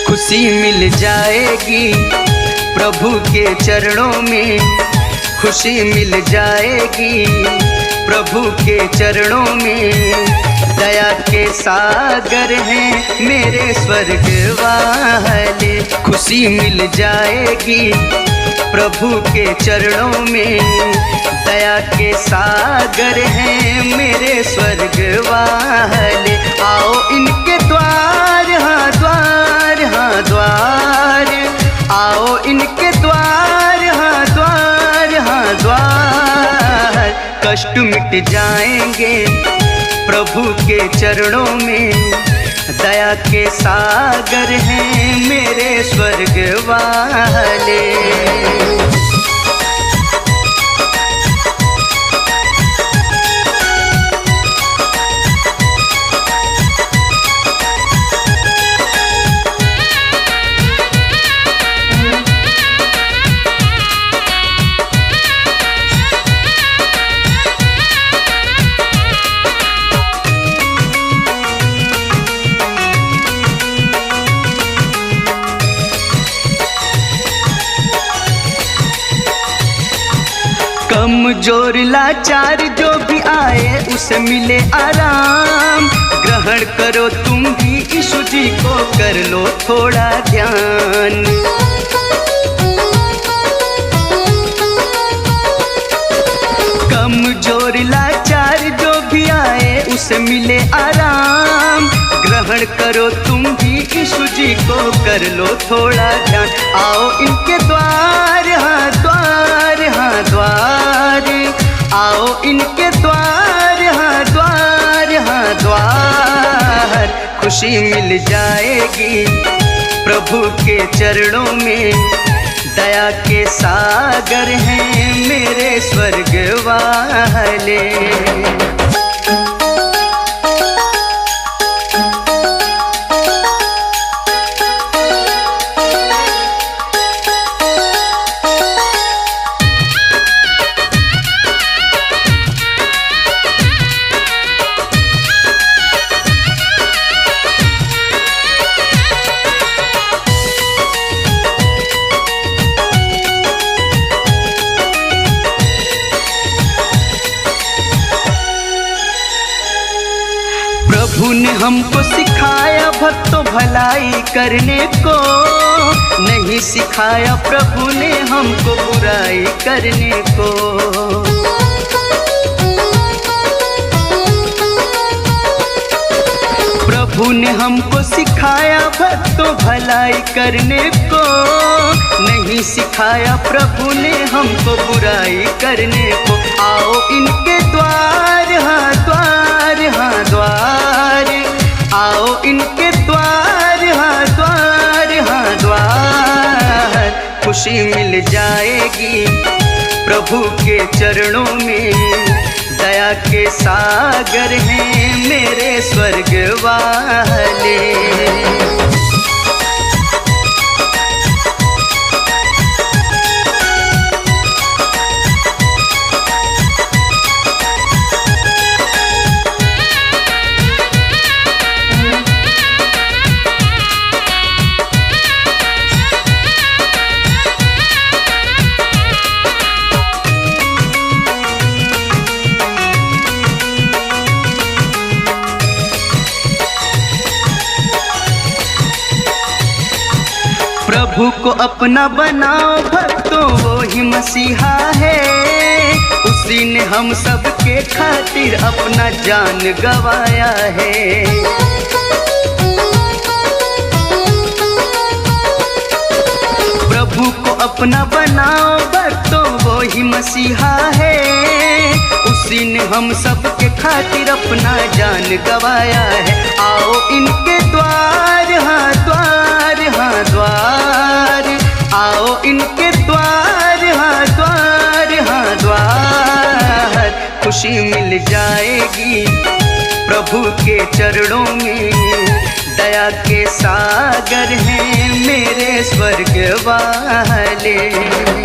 खुशी मिल जाएगी प्रभु के चरणों में, खुशी मिल जाएगी प्रभु के चरणों में। दया के सागर हैं मेरे स्वर्ग वाले, खुशी मिल जाएगी प्रभु के चरणों में। दया के सागर हैं मेरे स्वर्ग वाले। आओ इनके द्वार, हाँ द्वार, हाँ द्वार, आओ इनके द्वार, हाँ द्वार, हाँ द्वार। कष्ट मिट जाएंगे प्रभु के चरणों में। दया के सागर हैं मेरे स्वर्ग वाले। कमजोर लाचार जो भी आए उसे मिले आराम। ग्रहण करो तुम भी यीशु जी को, कर लो थोड़ा ध्यान। कमजोर लाचार जो भी आए उसे मिले आराम। ग्रहण करो तुम भी यीशु जी को, कर लो थोड़ा ध्यान। आओ इनके द्वार, हाँ द्वार, हाँ द्वार, आओ इनके द्वार, हाँ द्वार, हाँ द्वार। खुशी मिल जाएगी प्रभु के चरणों में। दया के सागर हैं मेरे स्वर्ग वाले। प्रभु ने हमको सिखाया भक्तों भलाई करने को, नहीं सिखाया प्रभु ने हमको बुराई करने को। प्रभु ने हमको सिखाया भक्तों भलाई करने को, नहीं सिखाया प्रभु ने हमको बुराई करने को। आओ इनके द्वार, हाँ द्वार, हाँ द्वार, आओ इनके द्वार, हाँ द्वार, हाँ द्वार। खुशी मिल जाएगी प्रभु के चरणों में। दया के सागर हैं मेरे स्वर्ग वाले। प्रभु को अपना बनाओ भक्तों, वो ही मसीहा है। उसी ने हम सब के खातिर अपना जान गवाया है। प्रभु को अपना बनाओ भक्तों, वो ही मसीहा है। उसी ने हम सब के खातिर अपना जान गवाया है। आओ इनके द्वार, हाँ द्वार, खुशी मिल जाएगी प्रभु के चरणों में। दया के सागर हैं मेरे स्वर्ग वाले।